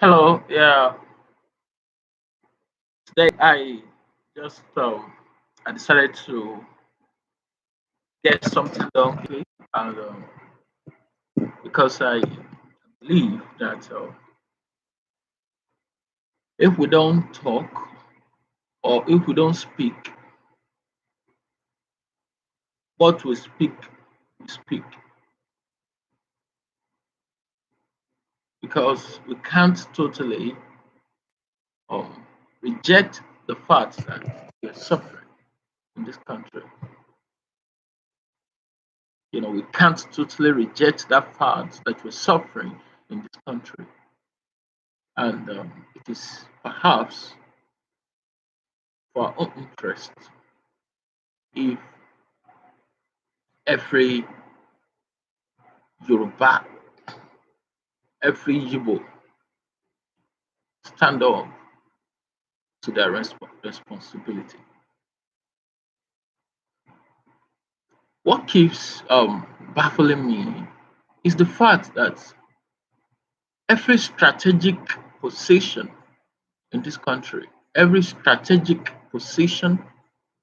Hello, yeah. Today just I decided to get something done quickly, and because I believe that if we don't talk or if we don't speak, what we speak, because we can't totally reject the fact that we are suffering in this country. We can't totally reject that fact that we're suffering in this country, and it is perhaps for our own interest if every Yoruba, every Igbo stand up to their responsibility. What keeps baffling me is the fact that every strategic position in this country, every strategic position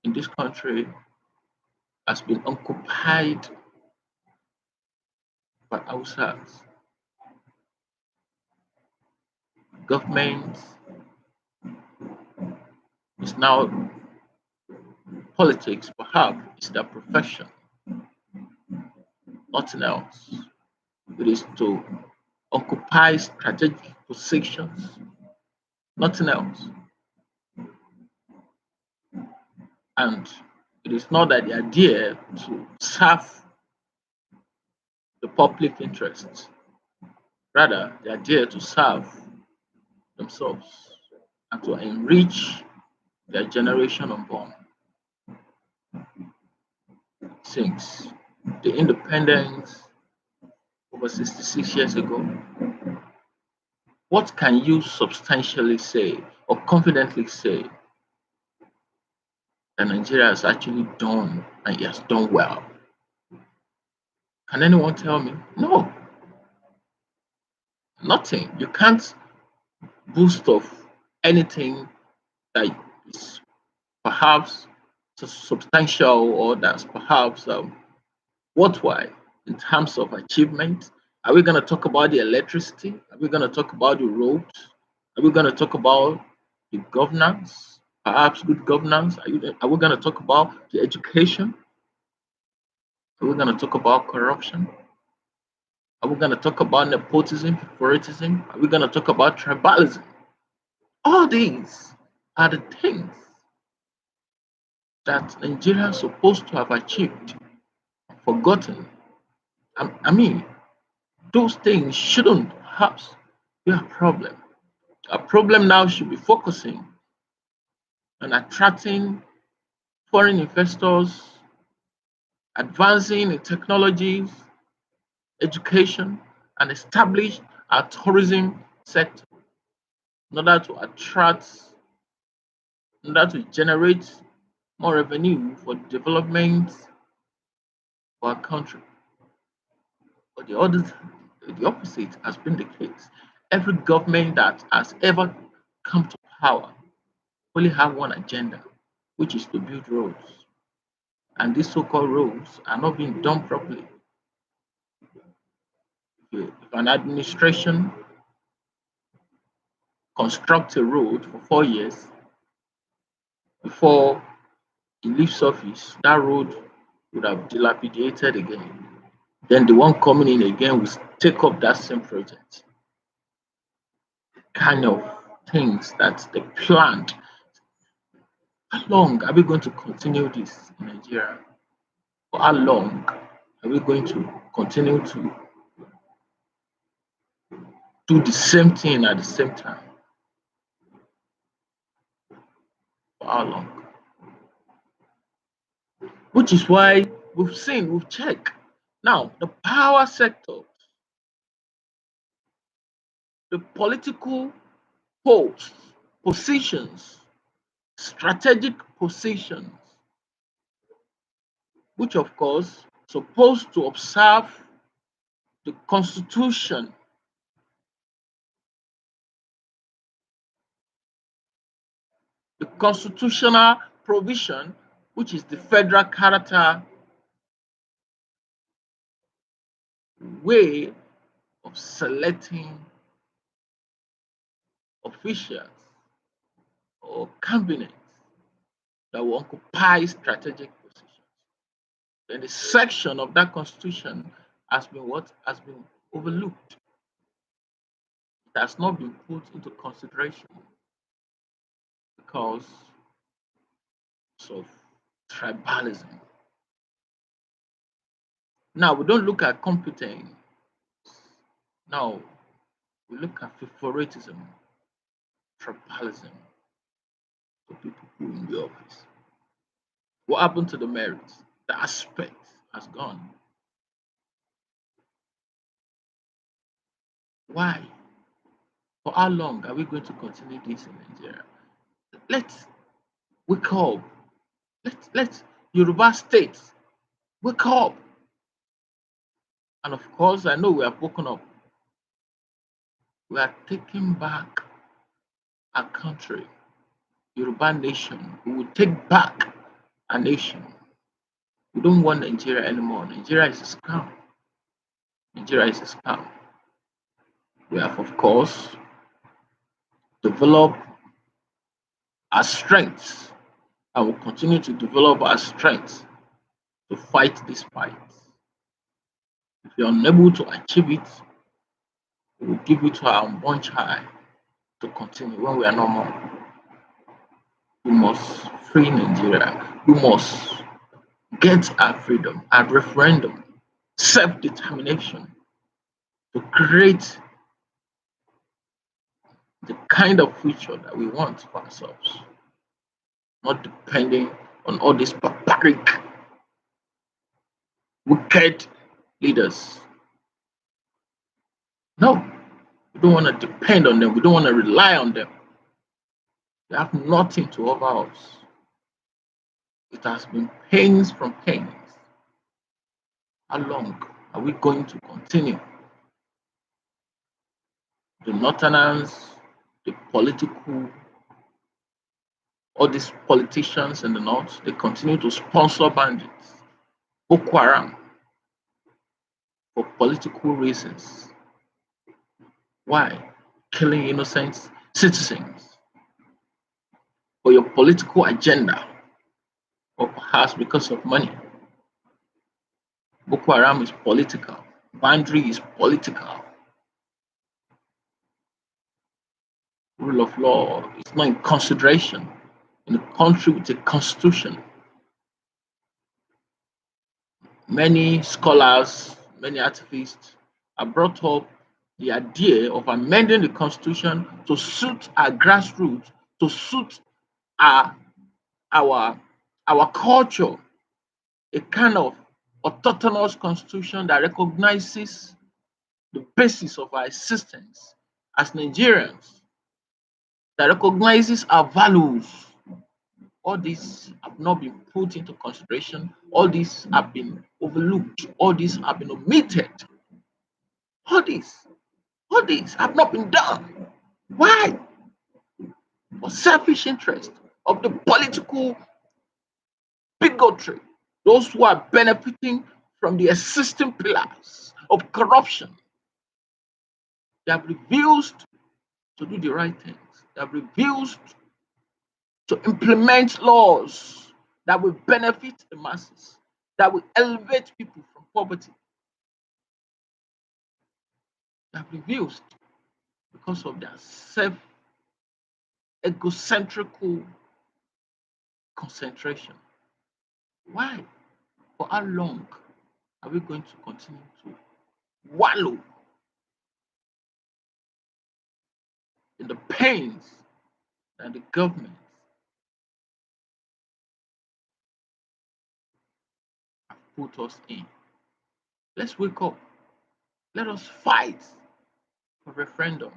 in this country has been occupied by Hausas. Government is now politics, perhaps is their profession, nothing else. It is to occupy strategic positions, nothing else. And it is not that they are there to serve the public interests. Rather, they are there to serve themselves and to enrich their generation unborn. Since the independence over 66 years ago, what can you substantially say or confidently say that Nigeria has actually done and it has done well? Can anyone tell me? No, nothing. You can't boast of anything that is perhaps substantial or that's perhaps worthwhile in terms of achievement. Are we going to talk about the electricity? Are we going to talk about the roads? Are we going to talk about the governance? Perhaps good governance? Are we going to talk about the education? Are we going to talk about corruption? Are we going to talk about nepotism, favoritism? Are we going to talk about tribalism? All these are the things that Nigeria is supposed to have achieved, forgotten. I mean, those things shouldn't perhaps be a problem. A problem now should be focusing on attracting foreign investors, advancing in technologies, education, and establish a tourism sector in order to attract, in order to generate more revenue for development for our country. But the opposite has been the case. Every government that has ever come to power only have one agenda, which is to build roads. And these so-called roads are not being done properly. If an administration constructs a road for 4 years before it leaves office, that road would have dilapidated again. Then the one coming in again will take up that same project. Kind of things that they planned. How long are we going to continue this in Nigeria? For how long are we going to continue to do the same thing at the same time? For how long? Which is why we've checked. Now, the power sector, the political posts, positions, strategic positions, which of course supposed to observe the constitution the constitutional provision, which is the federal character way of selecting officials or cabinets that will occupy strategic positions. Then the section of that constitution has been overlooked. It has not been put into consideration because of tribalism. Now we don't look at competence. Now we look at favoritism, tribalism to people who in the office. What happened to the merits? The aspect has gone. Why? For how long are we going to continue this in Nigeria? Let's wake up. Let's Yoruba states wake up. And of course, I know we have woken up. We are taking back our country, Yoruba nation. We will take back our nation. We don't want Nigeria anymore. Nigeria is a scam. Nigeria is a scam. We have, of course, developed our strengths and will continue to develop our strengths to fight this fight. If you're unable to achieve it, we will give it to our unborn child to continue when we are no more. We must free Nigeria. We must get our freedom, our referendum, self-determination to create the kind of future that we want for ourselves, not depending on all these barbaric, wicked leaders. No, we don't want to depend on them. We don't want to rely on them. They have nothing to offer us. It has been pains from pains. How long are we going to continue? The Northerners, the political, all these politicians in the North, they continue to sponsor bandits, Boko Haram, for political reasons. Why? Killing innocent citizens for your political agenda, or perhaps because of money. Boko Haram is political. Boundary is political. Rule of law is not in consideration in a country with a constitution. Many scholars, many activists have brought up the idea of amending the constitution to suit our grassroots, to suit our our our culture, a kind of autonomous constitution that recognizes the basis of our existence as Nigerians, that recognizes our values. All these have not been put into consideration. All these have been overlooked. All these have been omitted. All these have not been done. Why? For selfish interest of the political bigotry, those who are benefiting from the existing pillars of corruption. They have refused to do the right things. They have refused to implement laws that will benefit the masses, that will elevate people from poverty. They have refused because of their self egocentrical concentration. Why? For how long are we going to continue to wallow in the pains that the government have put us in? Let's wake up. Let us fight for referendum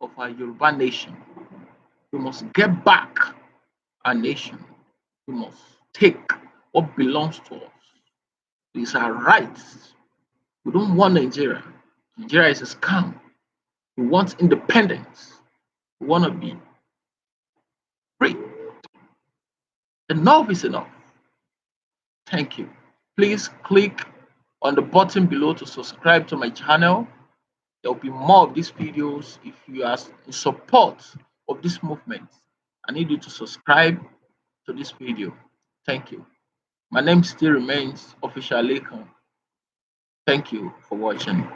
of our Yoruba nation. We must get back our nation. We must take what belongs to us. It's our rights. We don't want Nigeria. Nigeria is a scam. We want independence. We want to be free. Enough is enough. Thank you. Please click on the button below to subscribe to my channel. There will be more of these videos. If you are in support of this movement, I need you to subscribe to this video. Thank you. My name still remains Official Lakan. Thank you for watching.